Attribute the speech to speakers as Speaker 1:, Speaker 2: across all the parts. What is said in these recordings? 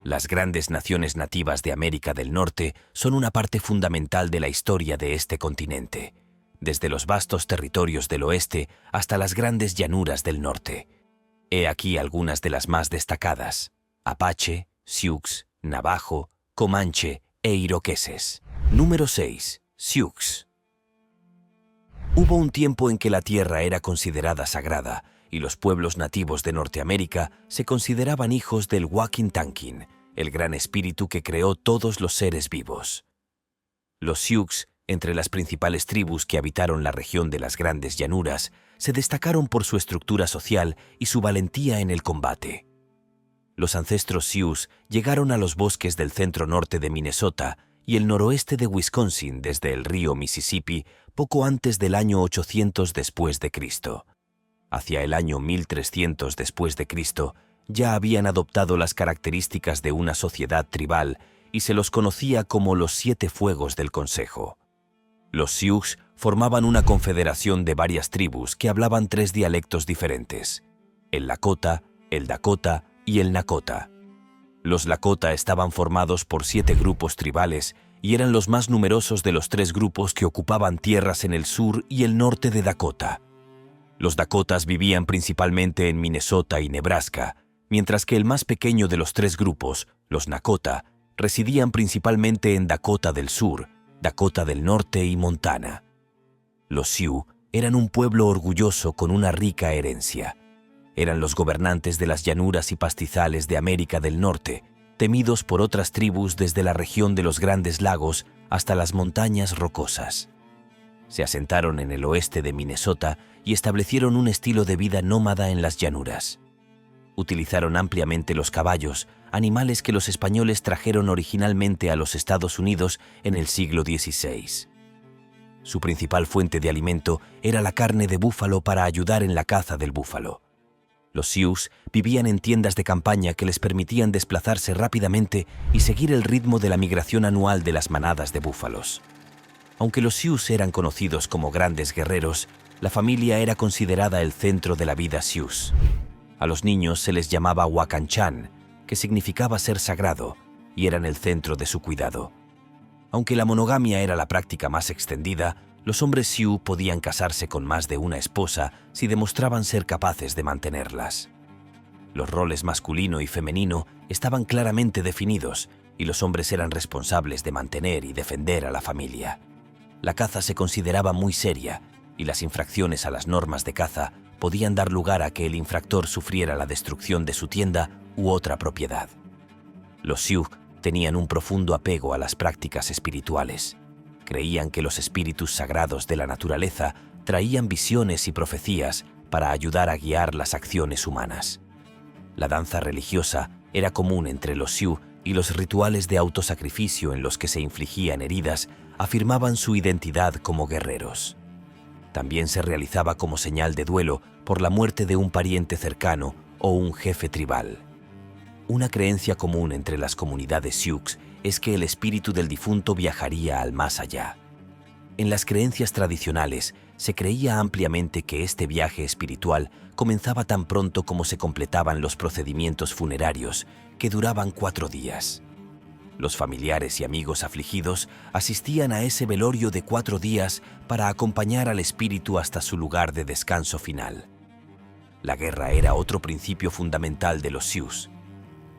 Speaker 1: Las grandes naciones nativas de América del Norte son una parte fundamental de la historia de este continente, desde los vastos territorios del oeste hasta las grandes llanuras del norte. He aquí algunas de las más destacadas: Apache, Sioux, Navajo, Comanche e Iroqueses. Número 6. Sioux. Hubo un tiempo en que la tierra era considerada sagrada y los pueblos nativos de Norteamérica se consideraban hijos del Wakin-Tankin, el gran espíritu que creó todos los seres vivos. Los Sioux, entre las principales tribus que habitaron la región de las grandes llanuras, se destacaron por su estructura social y su valentía en el combate. Los ancestros Sioux llegaron a los bosques del centro norte de Minnesota y el noroeste de Wisconsin desde el río Mississippi poco antes del año 800 después de Cristo. Hacia el año 1300 después de Cristo ya habían adoptado las características de una sociedad tribal y se los conocía como los 7 fuegos del Consejo. Los Sioux formaban una confederación de varias tribus que hablaban 3 dialectos diferentes: el Lakota, el Dakota y el Nakota. Los Lakota estaban formados por 7 grupos tribales y eran los más numerosos de los 3 grupos que ocupaban tierras en el sur y el norte de Dakota. Los Dakotas vivían principalmente en Minnesota y Nebraska, mientras que el más pequeño de los 3 grupos, los Nakota, residían principalmente en Dakota del Sur, Dakota del Norte y Montana. Los Sioux eran un pueblo orgulloso con una rica herencia. Eran los gobernantes de las llanuras y pastizales de América del Norte, temidos por otras tribus desde la región de los Grandes Lagos hasta las montañas rocosas. Se asentaron en el oeste de Minnesota y establecieron un estilo de vida nómada en las llanuras. Utilizaron ampliamente los caballos, animales que los españoles trajeron originalmente a los Estados Unidos en el siglo XVI. Su principal fuente de alimento era la carne de búfalo para ayudar en la caza del búfalo. Los Sioux vivían en tiendas de campaña que les permitían desplazarse rápidamente y seguir el ritmo de la migración anual de las manadas de búfalos. Aunque los Sioux eran conocidos como grandes guerreros, la familia era considerada el centro de la vida Sioux. A los niños se les llamaba Wakanchan, que significaba ser sagrado, y eran el centro de su cuidado. Aunque la monogamia era la práctica más extendida, los hombres Sioux podían casarse con más de una esposa si demostraban ser capaces de mantenerlas. Los roles masculino y femenino estaban claramente definidos y los hombres eran responsables de mantener y defender a la familia. La caza se consideraba muy seria y las infracciones a las normas de caza podían dar lugar a que el infractor sufriera la destrucción de su tienda u otra propiedad. Los Sioux tenían un profundo apego a las prácticas espirituales. Creían que los espíritus sagrados de la naturaleza traían visiones y profecías para ayudar a guiar las acciones humanas. La danza religiosa era común entre los Sioux y los rituales de autosacrificio en los que se infligían heridas afirmaban su identidad como guerreros. También se realizaba como señal de duelo por la muerte de un pariente cercano o un jefe tribal. Una creencia común entre las comunidades Sioux es que el espíritu del difunto viajaría al más allá. En las creencias tradicionales, se creía ampliamente que este viaje espiritual comenzaba tan pronto como se completaban los procedimientos funerarios, que duraban 4 días. Los familiares y amigos afligidos asistían a ese velorio de 4 días para acompañar al espíritu hasta su lugar de descanso final. La guerra era otro principio fundamental de los Sioux.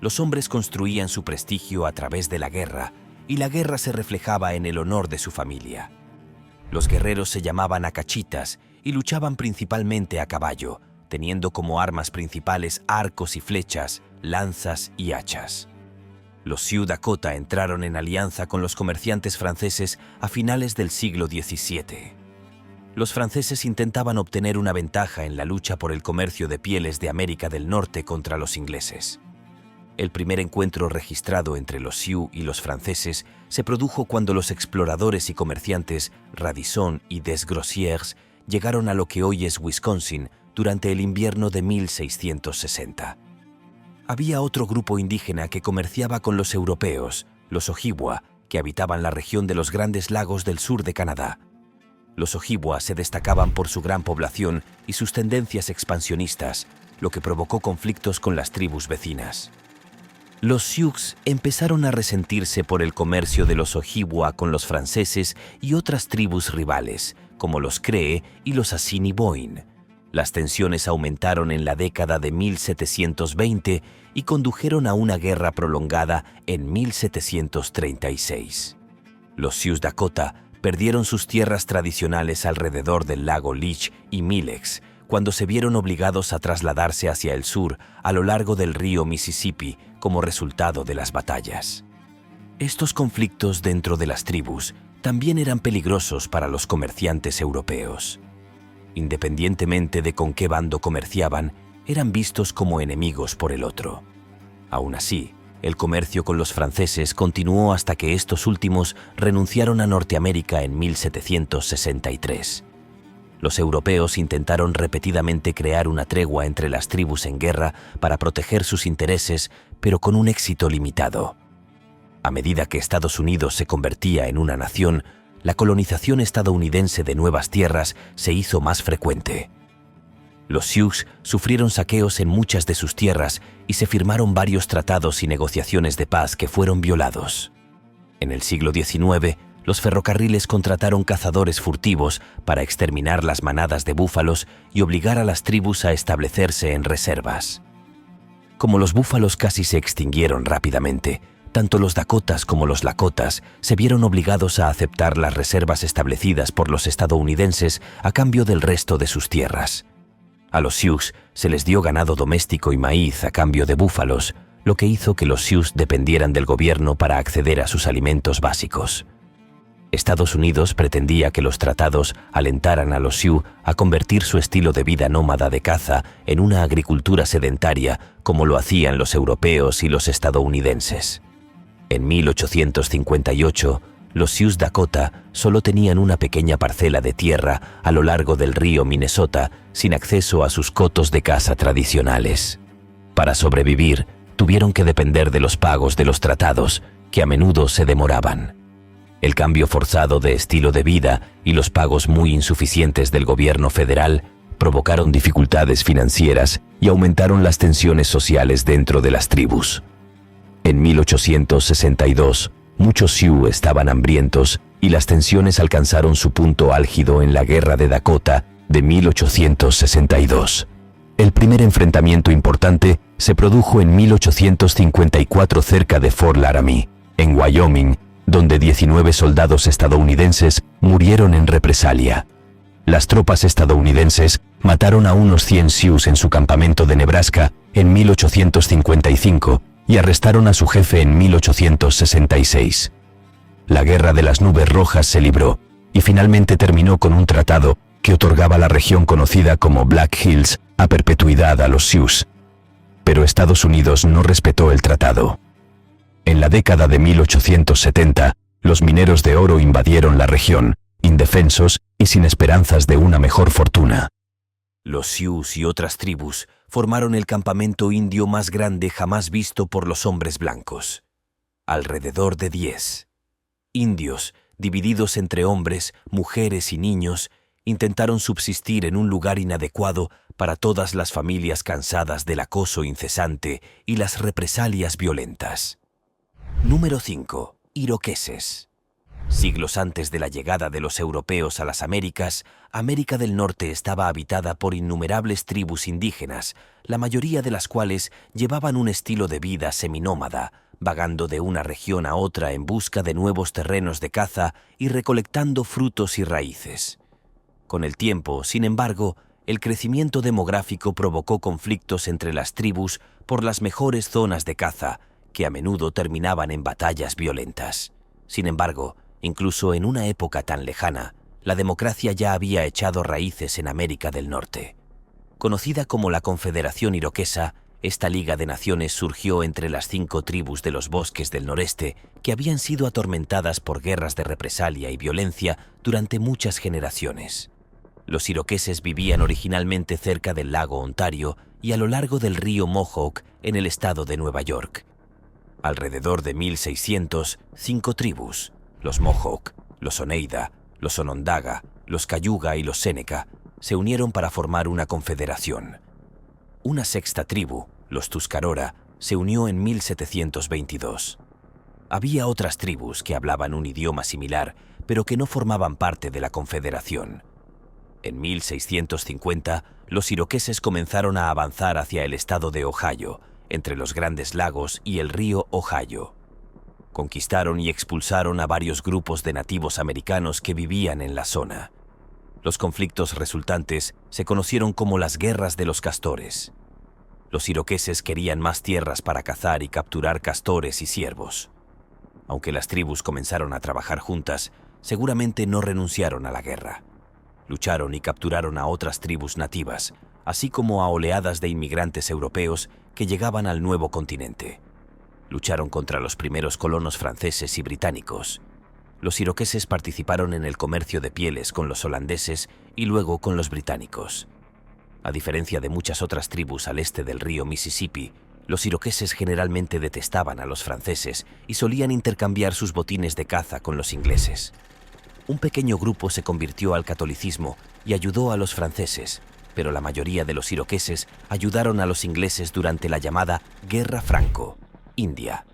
Speaker 1: Los hombres construían su prestigio a través de la guerra, y la guerra se reflejaba en el honor de su familia. Los guerreros se llamaban acachitas y luchaban principalmente a caballo, teniendo como armas principales arcos y flechas, lanzas y hachas. Los Sioux Dakota entraron en alianza con los comerciantes franceses a finales del siglo XVII. Los franceses intentaban obtener una ventaja en la lucha por el comercio de pieles de América del Norte contra los ingleses. El primer encuentro registrado entre los Sioux y los franceses se produjo cuando los exploradores y comerciantes Radisson y Desgrossiers llegaron a lo que hoy es Wisconsin durante el invierno de 1660. Había otro grupo indígena que comerciaba con los europeos, los Ojibwa, que habitaban la región de los Grandes Lagos del sur de Canadá. Los Ojibwa se destacaban por su gran población y sus tendencias expansionistas, lo que provocó conflictos con las tribus vecinas. Los Sioux empezaron a resentirse por el comercio de los Ojibwa con los franceses y otras tribus rivales, como los Cree y los Assiniboine. Las tensiones aumentaron en la década de 1720 y condujeron a una guerra prolongada en 1736. Los Sioux Dakota perdieron sus tierras tradicionales alrededor del lago Leech y Mille Lacs cuando se vieron obligados a trasladarse hacia el sur a lo largo del río Mississippi como resultado de las batallas. Estos conflictos dentro de las tribus también eran peligrosos para los comerciantes europeos. Independientemente de con qué bando comerciaban, eran vistos como enemigos por el otro. Aún así, el comercio con los franceses continuó hasta que estos últimos renunciaron a Norteamérica en 1763. Los europeos intentaron repetidamente crear una tregua entre las tribus en guerra para proteger sus intereses, pero con un éxito limitado. A medida que Estados Unidos se convertía en una nación, la colonización estadounidense de nuevas tierras se hizo más frecuente. Los Sioux sufrieron saqueos en muchas de sus tierras y se firmaron varios tratados y negociaciones de paz que fueron violados. En el siglo XIX, los ferrocarriles contrataron cazadores furtivos para exterminar las manadas de búfalos y obligar a las tribus a establecerse en reservas. Como los búfalos casi se extinguieron rápidamente, tanto los Dakotas como los Lakotas se vieron obligados a aceptar las reservas establecidas por los estadounidenses a cambio del resto de sus tierras. A los Sioux se les dio ganado doméstico y maíz a cambio de búfalos, lo que hizo que los Sioux dependieran del gobierno para acceder a sus alimentos básicos. Estados Unidos pretendía que los tratados alentaran a los Sioux a convertir su estilo de vida nómada de caza en una agricultura sedentaria como lo hacían los europeos y los estadounidenses. En 1858, los Sioux Dakota solo tenían una pequeña parcela de tierra a lo largo del río Minnesota sin acceso a sus cotos de caza tradicionales. Para sobrevivir, tuvieron que depender de los pagos de los tratados, que a menudo se demoraban. El cambio forzado de estilo de vida y los pagos muy insuficientes del gobierno federal provocaron dificultades financieras y aumentaron las tensiones sociales dentro de las tribus. En 1862, muchos Sioux estaban hambrientos y las tensiones alcanzaron su punto álgido en la Guerra de Dakota de 1862. El primer enfrentamiento importante se produjo en 1854 cerca de Fort Laramie, en Wyoming, donde 19 soldados estadounidenses murieron en represalia. Las tropas estadounidenses mataron a unos 100 Sioux en su campamento de Nebraska en 1855 y arrestaron a su jefe en 1866. La Guerra de las Nubes Rojas se libró y finalmente terminó con un tratado que otorgaba la región conocida como Black Hills a perpetuidad a los Sioux. Pero Estados Unidos no respetó el tratado. En la década de 1870, los mineros de oro invadieron la región, indefensos y sin esperanzas de una mejor fortuna. Los Sioux y otras tribus formaron el campamento indio más grande jamás visto por los hombres blancos. Alrededor de 10 indios, divididos entre hombres, mujeres y niños, intentaron subsistir en un lugar inadecuado para todas las familias cansadas del acoso incesante y las represalias violentas. Número 5. Iroqueses. Siglos antes de la llegada de los europeos a las Américas, América del Norte estaba habitada por innumerables tribus indígenas, la mayoría de las cuales llevaban un estilo de vida seminómada, vagando de una región a otra en busca de nuevos terrenos de caza y recolectando frutos y raíces. Con el tiempo, sin embargo, el crecimiento demográfico provocó conflictos entre las tribus por las mejores zonas de caza, que a menudo terminaban en batallas violentas. Sin embargo, incluso en una época tan lejana, la democracia ya había echado raíces en América del Norte. Conocida como la Confederación Iroquesa, esta liga de naciones surgió entre las 5 tribus de los bosques del noreste que habían sido atormentadas por guerras de represalia y violencia durante muchas generaciones. Los iroqueses vivían originalmente cerca del lago Ontario y a lo largo del río Mohawk en el estado de Nueva York. Alrededor de 1600, 5 tribus, los Mohawk, los Oneida, los Onondaga, los Cayuga y los Seneca, se unieron para formar una confederación. Una sexta tribu, los Tuscarora, se unió en 1722. Había otras tribus que hablaban un idioma similar, pero que no formaban parte de la Confederación. En 1650, los iroqueses comenzaron a avanzar hacia el estado de Ohio, entre los Grandes Lagos y el río Ohio. Conquistaron y expulsaron a varios grupos de nativos americanos que vivían en la zona. Los conflictos resultantes se conocieron como las Guerras de los Castores. Los iroqueses querían más tierras para cazar y capturar castores y ciervos. Aunque las tribus comenzaron a trabajar juntas, seguramente no renunciaron a la guerra. Lucharon y capturaron a otras tribus nativas, así como a oleadas de inmigrantes europeos que llegaban al nuevo continente. Lucharon contra los primeros colonos franceses y británicos. Los iroqueses participaron en el comercio de pieles con los holandeses y luego con los británicos. A diferencia de muchas otras tribus al este del río Mississippi, los iroqueses generalmente detestaban a los franceses y solían intercambiar sus botines de caza con los ingleses. Un pequeño grupo se convirtió al catolicismo y ayudó a los franceses, pero la mayoría de los iroqueses ayudaron a los ingleses durante la llamada Guerra Franco-India.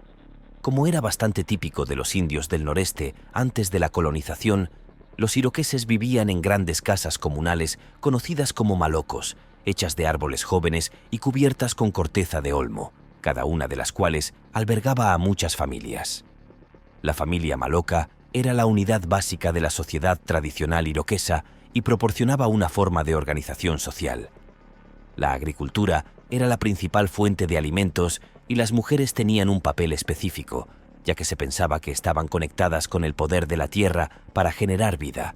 Speaker 1: Como era bastante típico de los indios del noreste antes de la colonización, los iroqueses vivían en grandes casas comunales conocidas como malocos, hechas de árboles jóvenes y cubiertas con corteza de olmo, cada una de las cuales albergaba a muchas familias. La familia maloca era la unidad básica de la sociedad tradicional iroquesa y proporcionaba una forma de organización social. La agricultura era la principal fuente de alimentos y las mujeres tenían un papel específico, ya que se pensaba que estaban conectadas con el poder de la tierra para generar vida.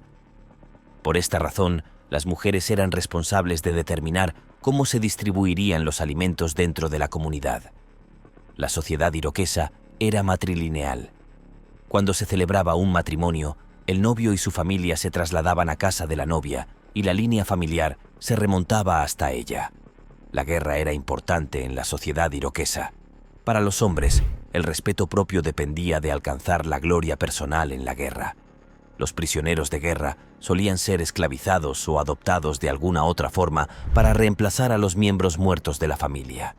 Speaker 1: Por esta razón, las mujeres eran responsables de determinar cómo se distribuirían los alimentos dentro de la comunidad. La sociedad iroquesa era matrilineal. Cuando se celebraba un matrimonio, el novio y su familia se trasladaban a casa de la novia y la línea familiar se remontaba hasta ella. La guerra era importante en la sociedad iroquesa. Para los hombres, el respeto propio dependía de alcanzar la gloria personal en la guerra. Los prisioneros de guerra solían ser esclavizados o adoptados de alguna otra forma para reemplazar a los miembros muertos de la familia.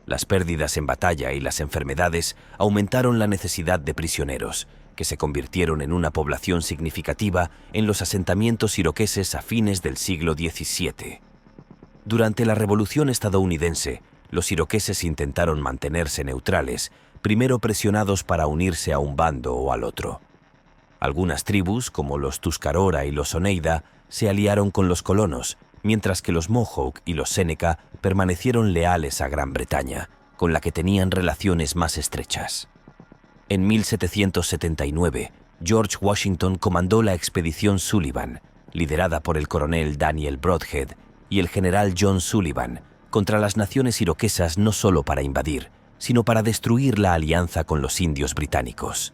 Speaker 1: Las pérdidas en batalla y las enfermedades aumentaron la necesidad de prisioneros, que se convirtieron en una población significativa en los asentamientos iroqueses a fines del siglo XVII. Durante la Revolución estadounidense, los iroqueses intentaron mantenerse neutrales, primero presionados para unirse a un bando o al otro. Algunas tribus, como los Tuscarora y los Oneida, se aliaron con los colonos, mientras que los Mohawk y los Seneca permanecieron leales a Gran Bretaña, con la que tenían relaciones más estrechas. En 1779, George Washington comandó la expedición Sullivan, liderada por el coronel Daniel Brodhead y el general John Sullivan, contra las naciones iroquesas no solo para invadir, sino para destruir la alianza con los indios británicos.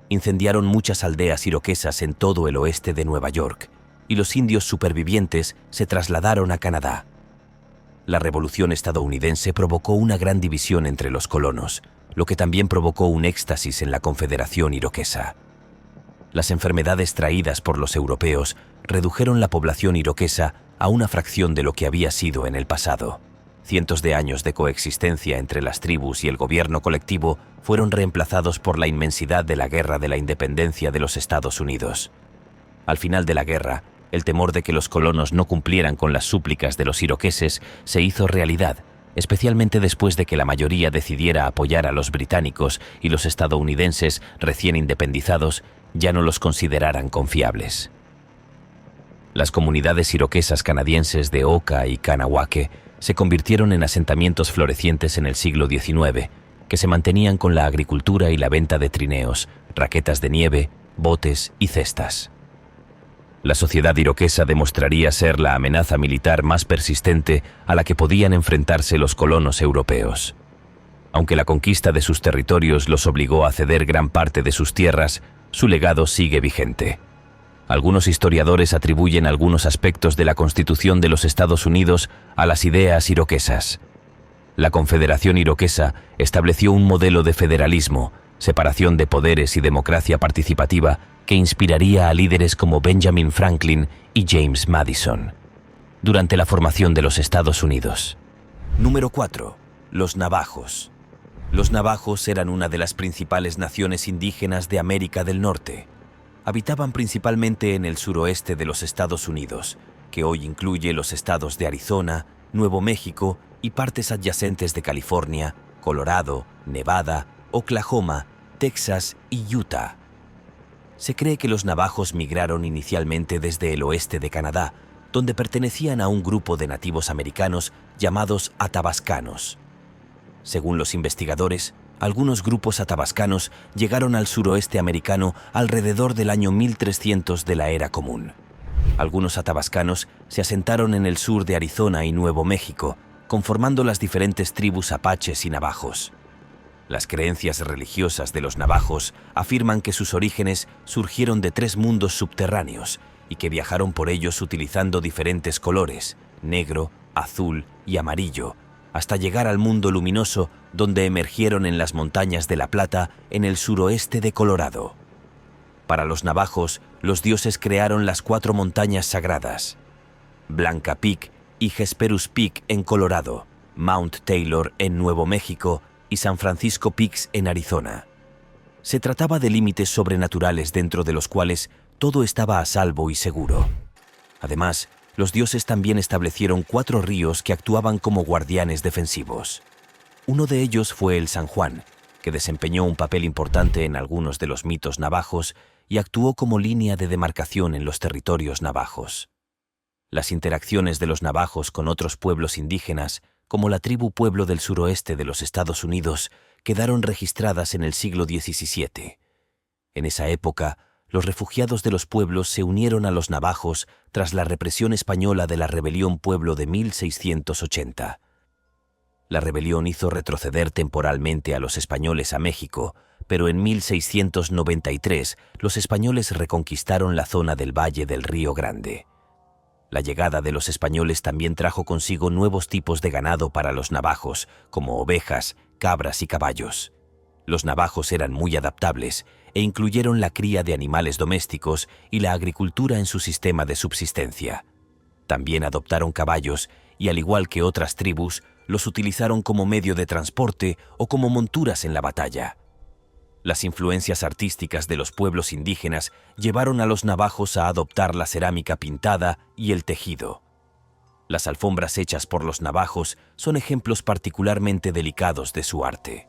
Speaker 1: Incendiaron muchas aldeas iroquesas en todo el oeste de Nueva York, y los indios supervivientes se trasladaron a Canadá. La Revolución estadounidense provocó una gran división entre los colonos, lo que también provocó un éxtasis en la Confederación Iroquesa. Las enfermedades traídas por los europeos redujeron la población iroquesa a una fracción de lo que había sido en el pasado. Cientos de años de coexistencia entre las tribus y el gobierno colectivo fueron reemplazados por la inmensidad de la Guerra de la Independencia de los Estados Unidos. Al final de la guerra, el temor de que los colonos no cumplieran con las súplicas de los iroqueses se hizo realidad, especialmente después de que la mayoría decidiera apoyar a los británicos y los estadounidenses recién independizados ya no los consideraran confiables. Las comunidades iroquesas canadienses de Oka y Kahnawake se convirtieron en asentamientos florecientes en el siglo XIX, que se mantenían con la agricultura y la venta de trineos, raquetas de nieve, botes y cestas. La sociedad iroquesa demostraría ser la amenaza militar más persistente a la que podían enfrentarse los colonos europeos. Aunque la conquista de sus territorios los obligó a ceder gran parte de sus tierras, su legado sigue vigente. Algunos historiadores atribuyen algunos aspectos de la Constitución de los Estados Unidos a las ideas iroquesas. La Confederación Iroquesa estableció un modelo de federalismo, separación de poderes y democracia participativa que inspiraría a líderes como Benjamin Franklin y James Madison durante la formación de los Estados Unidos. Número 4. Los navajos. Los navajos eran una de las principales naciones indígenas de América del Norte. Habitaban principalmente en el suroeste de los Estados Unidos, que hoy incluye los estados de Arizona, Nuevo México y partes adyacentes de California, Colorado, Nevada, Oklahoma, Texas y Utah. Se cree que los navajos migraron inicialmente desde el oeste de Canadá, donde pertenecían a un grupo de nativos americanos llamados athabascanos. Según los investigadores, algunos grupos athabascanos llegaron al suroeste americano alrededor del año 1300 de la Era Común. Algunos athabascanos se asentaron en el sur de Arizona y Nuevo México, conformando las diferentes tribus apaches y navajos. Las creencias religiosas de los navajos afirman que sus orígenes surgieron de 3 mundos subterráneos y que viajaron por ellos utilizando diferentes colores, negro, azul y amarillo, hasta llegar al mundo luminoso donde emergieron en las montañas de La Plata en el suroeste de Colorado. Para los navajos, los dioses crearon las 4 montañas sagradas: Blanca Peak y Hesperus Peak en Colorado, Mount Taylor en Nuevo México y San Francisco Peaks en Arizona. Se trataba de límites sobrenaturales dentro de los cuales todo estaba a salvo y seguro. Además, los dioses también establecieron 4 ríos que actuaban como guardianes defensivos. Uno de ellos fue el San Juan, que desempeñó un papel importante en algunos de los mitos navajos y actuó como línea de demarcación en los territorios navajos. Las interacciones de los navajos con otros pueblos indígenas, como la tribu pueblo del suroeste de los Estados Unidos, quedaron registradas en el siglo XVII. En esa época, los refugiados de los pueblos se unieron a los navajos tras la represión española de la Rebelión Pueblo de 1680. La rebelión hizo retroceder temporalmente a los españoles a México, pero en 1693 los españoles reconquistaron la zona del Valle del Río Grande. La llegada de los españoles también trajo consigo nuevos tipos de ganado para los navajos, como ovejas, cabras y caballos. Los navajos eran muy adaptables e incluyeron la cría de animales domésticos y la agricultura en su sistema de subsistencia. También adoptaron caballos y, al igual que otras tribus, los utilizaron como medio de transporte o como monturas en la batalla. Las influencias artísticas de los pueblos indígenas llevaron a los navajos a adoptar la cerámica pintada y el tejido. Las alfombras hechas por los navajos son ejemplos particularmente delicados de su arte.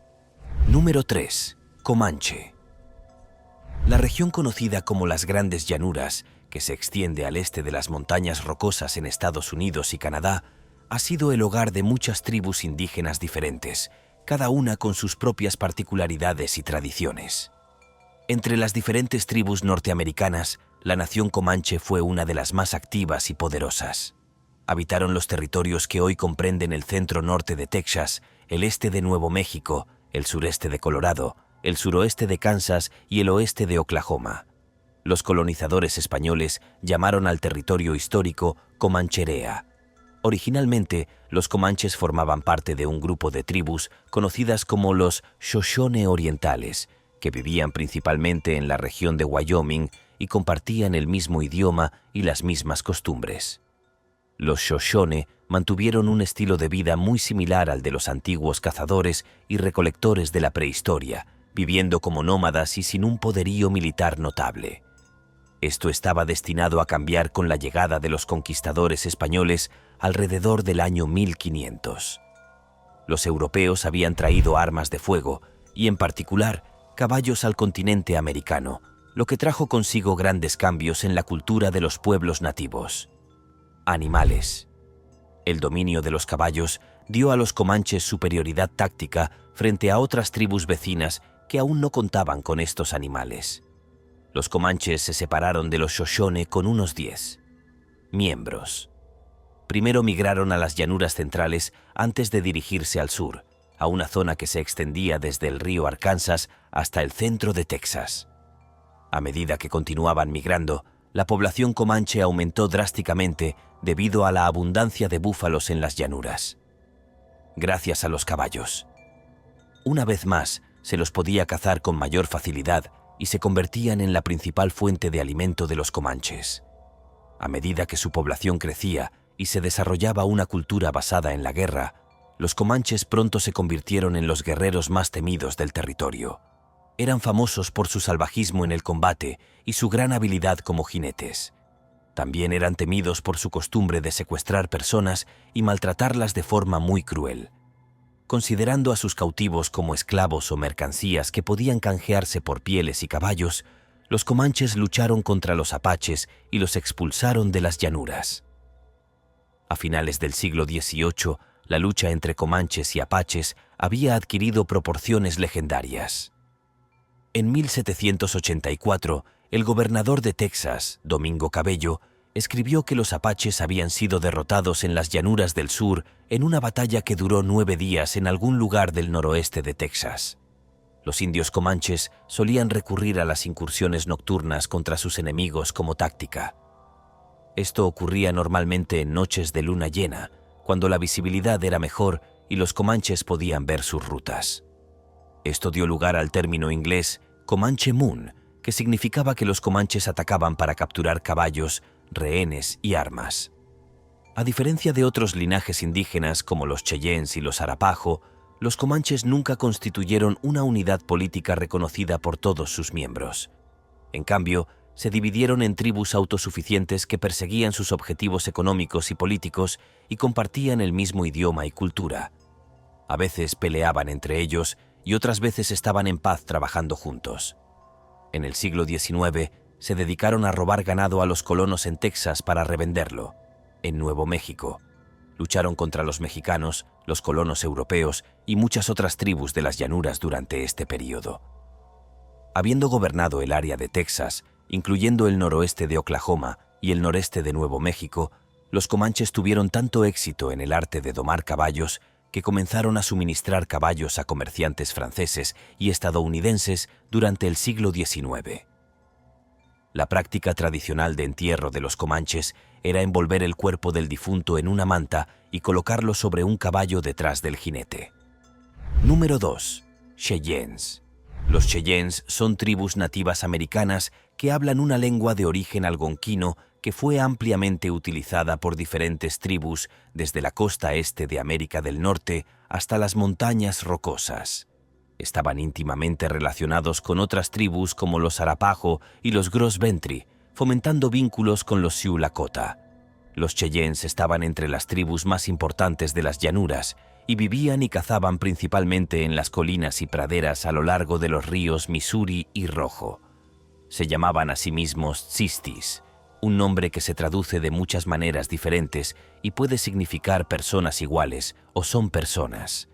Speaker 1: Número 3. Comanche. La región conocida como las Grandes Llanuras, que se extiende al este de las montañas rocosas en Estados Unidos y Canadá, ha sido el hogar de muchas tribus indígenas diferentes, cada una con sus propias particularidades y tradiciones. Entre las diferentes tribus norteamericanas, la nación comanche fue una de las más activas y poderosas. Habitaron los territorios que hoy comprenden el centro-norte de Texas, el este de Nuevo México, el sureste de Colorado, el suroeste de Kansas y el oeste de Oklahoma. Los colonizadores españoles llamaron al territorio histórico Comancherea. Originalmente, los comanches formaban parte de un grupo de tribus conocidas como los Shoshone Orientales, que vivían principalmente en la región de Wyoming y compartían el mismo idioma y las mismas costumbres. Los Shoshone mantuvieron un estilo de vida muy similar al de los antiguos cazadores y recolectores de la prehistoria, viviendo como nómadas y sin un poderío militar notable. Esto estaba destinado a cambiar con la llegada de los conquistadores españoles alrededor del año 1500. Los europeos habían traído armas de fuego y, en particular, caballos al continente americano, lo que trajo consigo grandes cambios en la cultura de los pueblos nativos. Animales. El dominio de los caballos dio a los comanches superioridad táctica frente a otras tribus vecinas que aún no contaban con estos animales. Los comanches se separaron de los Shoshone con unos 10 miembros. Primero migraron a las llanuras centrales antes de dirigirse al sur, a una zona que se extendía desde el río Arkansas hasta el centro de Texas. A medida que continuaban migrando, la población comanche aumentó drásticamente debido a la abundancia de búfalos en las llanuras. Gracias a los caballos. Una vez más, se los podía cazar con mayor facilidad y se convertían en la principal fuente de alimento de los comanches. A medida que su población crecía y se desarrollaba una cultura basada en la guerra, Los comanches pronto se convirtieron en los guerreros más temidos del territorio. Eran famosos por su salvajismo en el combate y su gran habilidad como jinetes. También eran temidos por su costumbre de secuestrar personas y maltratarlas de forma muy cruel. Considerando a sus cautivos como esclavos o mercancías que podían canjearse por pieles y caballos, los comanches lucharon contra los apaches y los expulsaron de las llanuras. A finales del siglo XVIII, la lucha entre comanches y apaches había adquirido proporciones legendarias. En 1784, el gobernador de Texas, Domingo Cabello, escribió que los apaches habían sido derrotados en las llanuras del sur en una batalla que duró 9 días en algún lugar del noroeste de Texas. Los indios comanches solían recurrir a las incursiones nocturnas contra sus enemigos como táctica. Esto ocurría normalmente en noches de luna llena, cuando la visibilidad era mejor y los comanches podían ver sus rutas. Esto dio lugar al término inglés Comanche Moon, que significaba que los comanches atacaban para capturar caballos, rehenes y armas. A diferencia de otros linajes indígenas como los Cheyennes y los Arapaho, los comanches nunca constituyeron una unidad política reconocida por todos sus miembros. En cambio, se dividieron en tribus autosuficientes que perseguían sus objetivos económicos y políticos y compartían el mismo idioma y cultura. A veces peleaban entre ellos y otras veces estaban en paz trabajando juntos. En el siglo XIX, se dedicaron a robar ganado a los colonos en Texas para revenderlo. En Nuevo México, lucharon contra los mexicanos, los colonos europeos y muchas otras tribus de las llanuras durante este período. Habiendo gobernado el área de Texas, incluyendo el noroeste de Oklahoma y el noreste de Nuevo México, los comanches tuvieron tanto éxito en el arte de domar caballos que comenzaron a suministrar caballos a comerciantes franceses y estadounidenses durante el siglo XIX. La práctica tradicional de entierro de los comanches era envolver el cuerpo del difunto en una manta y colocarlo sobre un caballo detrás del jinete. Número 2. Cheyennes. Los Cheyennes son tribus nativas americanas que hablan una lengua de origen algonquino que fue ampliamente utilizada por diferentes tribus desde la costa este de América del Norte hasta las montañas rocosas. Estaban íntimamente relacionados con otras tribus como los Arapaho y los Gros Ventre, fomentando vínculos con los Sioux Lakota. Los Cheyennes estaban entre las tribus más importantes de las llanuras y vivían y cazaban principalmente en las colinas y praderas a lo largo de los ríos Missouri y Rojo. Se llamaban a sí mismos Tsistis, un nombre que se traduce de muchas maneras diferentes y puede significar personas iguales o son personas.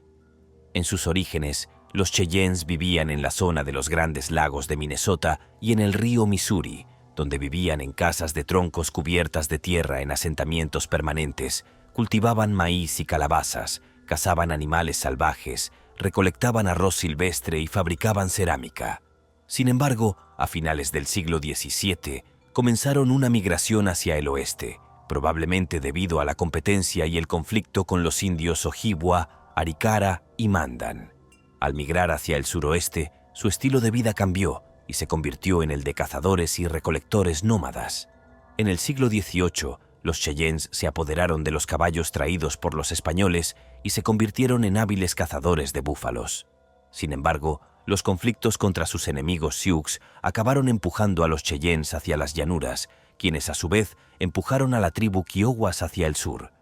Speaker 1: En sus orígenes, los Cheyennes vivían en la zona de los Grandes Lagos de Minnesota y en el río Missouri, donde vivían en casas de troncos cubiertas de tierra en asentamientos permanentes, cultivaban maíz y calabazas, cazaban animales salvajes, recolectaban arroz silvestre y fabricaban cerámica. Sin embargo, a finales del siglo XVII, comenzaron una migración hacia el oeste, probablemente debido a la competencia y el conflicto con los indios Ojibwa, Arikara y Mandan. Al migrar hacia el suroeste, su estilo de vida cambió y se convirtió en el de cazadores y recolectores nómadas. En el siglo XVIII, los Cheyennes se apoderaron de los caballos traídos por los españoles y se convirtieron en hábiles cazadores de búfalos. Sin embargo, los conflictos contra sus enemigos Sioux acabaron empujando a los Cheyennes hacia las llanuras, quienes a su vez empujaron a la tribu Kiowas hacia el sur.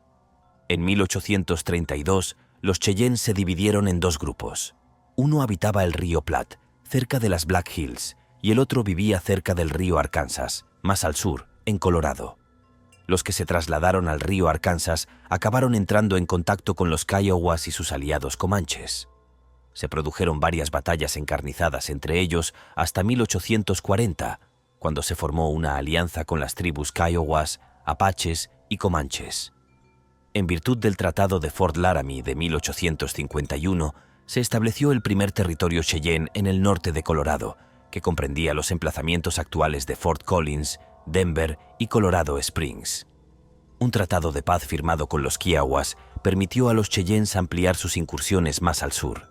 Speaker 1: En 1832, los Cheyennes se dividieron en dos grupos. Uno habitaba el río Platte, cerca de las Black Hills, y el otro vivía cerca del río Arkansas, más al sur, en Colorado. Los que se trasladaron al río Arkansas acabaron entrando en contacto con los Kiowas y sus aliados comanches. Se produjeron varias batallas encarnizadas entre ellos hasta 1840, cuando se formó una alianza con las tribus Kiowas, apaches y comanches. En virtud del Tratado de Fort Laramie de 1851, se estableció el primer territorio Cheyenne en el norte de Colorado, que comprendía los emplazamientos actuales de Fort Collins, Denver y Colorado Springs. Un tratado de paz firmado con los Kiowas permitió a los Cheyennes ampliar sus incursiones más al sur.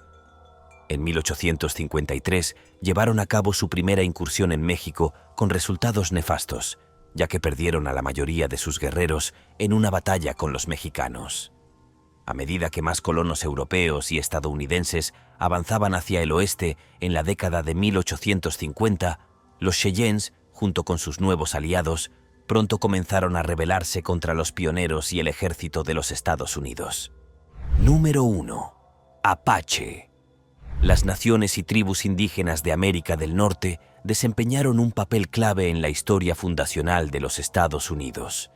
Speaker 1: En 1853 llevaron a cabo su primera incursión en México con resultados nefastos, ya que perdieron a la mayoría de sus guerreros en una batalla con los mexicanos. A medida que más colonos europeos y estadounidenses avanzaban hacia el oeste en la década de 1850, los Cheyennes, junto con sus nuevos aliados, pronto comenzaron a rebelarse contra los pioneros y el ejército de los Estados Unidos. Número 1. Apache. Las naciones y tribus indígenas de América del Norte desempeñaron un papel clave en la historia fundacional de los Estados Unidos.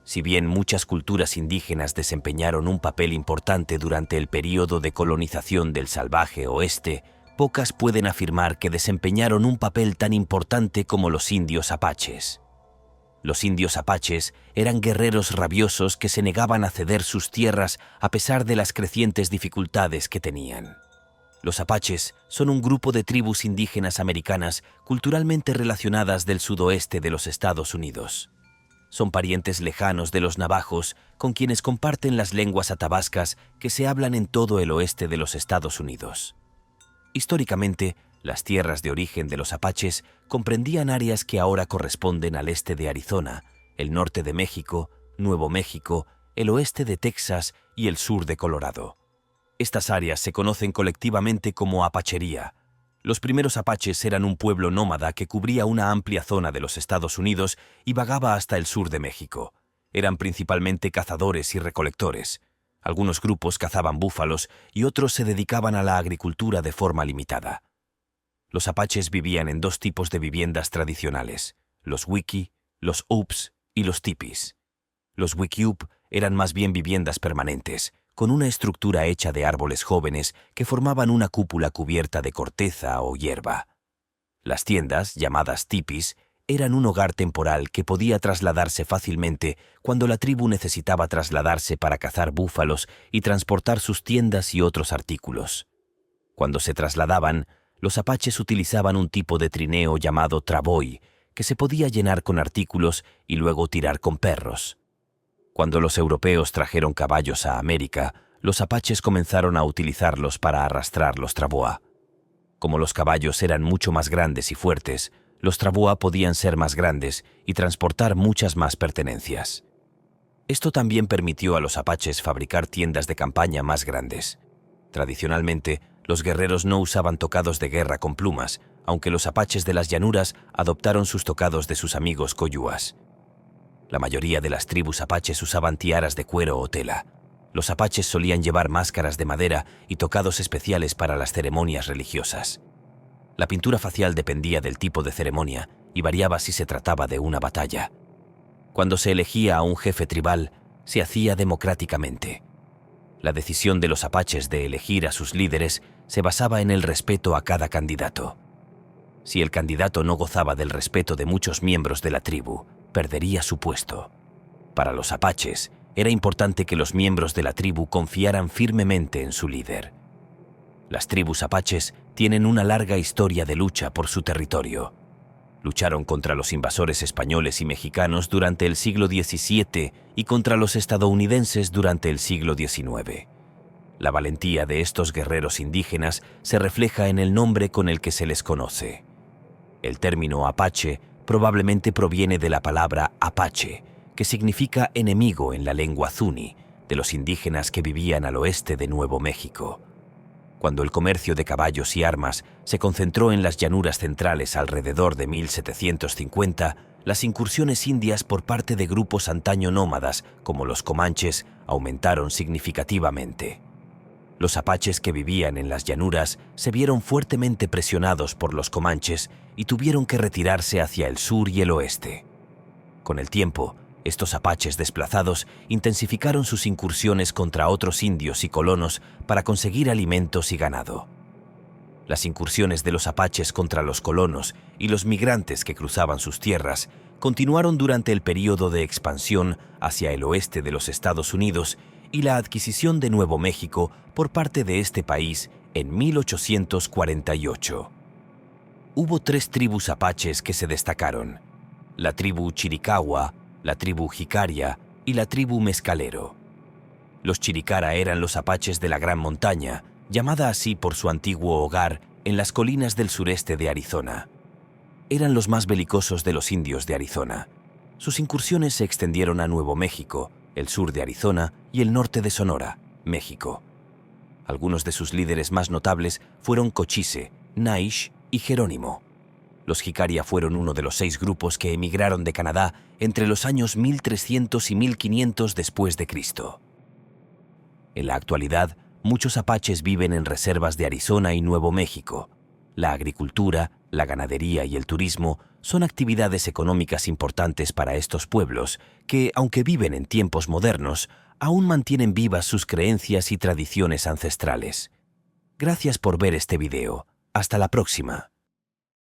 Speaker 1: Si bien muchas culturas indígenas desempeñaron un papel importante durante el período de colonización del salvaje oeste, pocas pueden afirmar que desempeñaron un papel tan importante como los indios apaches. Los indios apaches eran guerreros rabiosos que se negaban a ceder sus tierras a pesar de las crecientes dificultades que tenían. Los apaches son un grupo de tribus indígenas americanas culturalmente relacionadas del sudoeste de los Estados Unidos. Son parientes lejanos de los navajos, con quienes comparten las lenguas athabascas que se hablan en todo el oeste de los Estados Unidos. Históricamente, las tierras de origen de los apaches comprendían áreas que ahora corresponden al este de Arizona, el norte de México, Nuevo México, el oeste de Texas y el sur de Colorado. Estas áreas se conocen colectivamente como apachería. Los primeros apaches eran un pueblo nómada que cubría una amplia zona de los Estados Unidos y vagaba hasta el sur de México. Eran principalmente cazadores y recolectores. Algunos grupos cazaban búfalos y otros se dedicaban a la agricultura de forma limitada. Los apaches vivían en dos tipos de viviendas tradicionales, los wiki, los ups y los tipis. Los wiki-up eran más bien viviendas permanentes, con una estructura hecha de árboles jóvenes que formaban una cúpula cubierta de corteza o hierba. Las tiendas, llamadas tipis, eran un hogar temporal que podía trasladarse fácilmente cuando la tribu necesitaba trasladarse para cazar búfalos y transportar sus tiendas y otros artículos. Cuando se trasladaban, los apaches utilizaban un tipo de trineo llamado travoy, que se podía llenar con artículos y luego tirar con perros. Cuando los europeos trajeron caballos a América, los apaches comenzaron a utilizarlos para arrastrar los travois. Como los caballos eran mucho más grandes y fuertes, los travois podían ser más grandes y transportar muchas más pertenencias. Esto también permitió a los apaches fabricar tiendas de campaña más grandes. Tradicionalmente, los guerreros no usaban tocados de guerra con plumas, aunque los apaches de las llanuras adoptaron sus tocados de sus amigos coyúas. La mayoría de las tribus apaches usaban tiaras de cuero o tela. Los apaches solían llevar máscaras de madera y tocados especiales para las ceremonias religiosas. La pintura facial dependía del tipo de ceremonia y variaba si se trataba de una batalla. Cuando se elegía a un jefe tribal, se hacía democráticamente. La decisión de los apaches de elegir a sus líderes se basaba en el respeto a cada candidato. Si el candidato no gozaba del respeto de muchos miembros de la tribu, perdería su puesto. Para los apaches, era importante que los miembros de la tribu confiaran firmemente en su líder. Las tribus apaches tienen una larga historia de lucha por su territorio. Lucharon contra los invasores españoles y mexicanos durante el siglo XVII y contra los estadounidenses durante el siglo XIX. La valentía de estos guerreros indígenas se refleja en el nombre con el que se les conoce. El término apache probablemente proviene de la palabra apache, que significa enemigo en la lengua zuni, de los indígenas que vivían al oeste de Nuevo México. Cuando el comercio de caballos y armas se concentró en las llanuras centrales alrededor de 1750, las incursiones indias por parte de grupos antaño nómadas, como los comanches, aumentaron significativamente. Los apaches que vivían en las llanuras se vieron fuertemente presionados por los comanches y tuvieron que retirarse hacia el sur y el oeste. Con el tiempo, estos apaches desplazados intensificaron sus incursiones contra otros indios y colonos para conseguir alimentos y ganado. Las incursiones de los apaches contra los colonos y los migrantes que cruzaban sus tierras continuaron durante el período de expansión hacia el oeste de los Estados Unidos y la adquisición de Nuevo México por parte de este país en 1848. Hubo 3 tribus apaches que se destacaron: la tribu Chiricahua, la tribu Jicaria y la tribu Mescalero. Los Chiricara eran los apaches de la Gran Montaña, llamada así por su antiguo hogar en las colinas del sureste de Arizona. Eran los más belicosos de los indios de Arizona. Sus incursiones se extendieron a Nuevo México, el sur de Arizona y el norte de Sonora, México. Algunos de sus líderes más notables fueron Cochise, Naish y Jerónimo. Los Jicaria fueron uno de los 6 grupos que emigraron de Canadá entre los años 1300 y 1500 después de Cristo. En la actualidad, muchos apaches viven en reservas de Arizona y Nuevo México. La agricultura, la ganadería y el turismo son actividades económicas importantes para estos pueblos que, aunque viven en tiempos modernos, aún mantienen vivas sus creencias y tradiciones ancestrales. Gracias por ver este video. Hasta la próxima.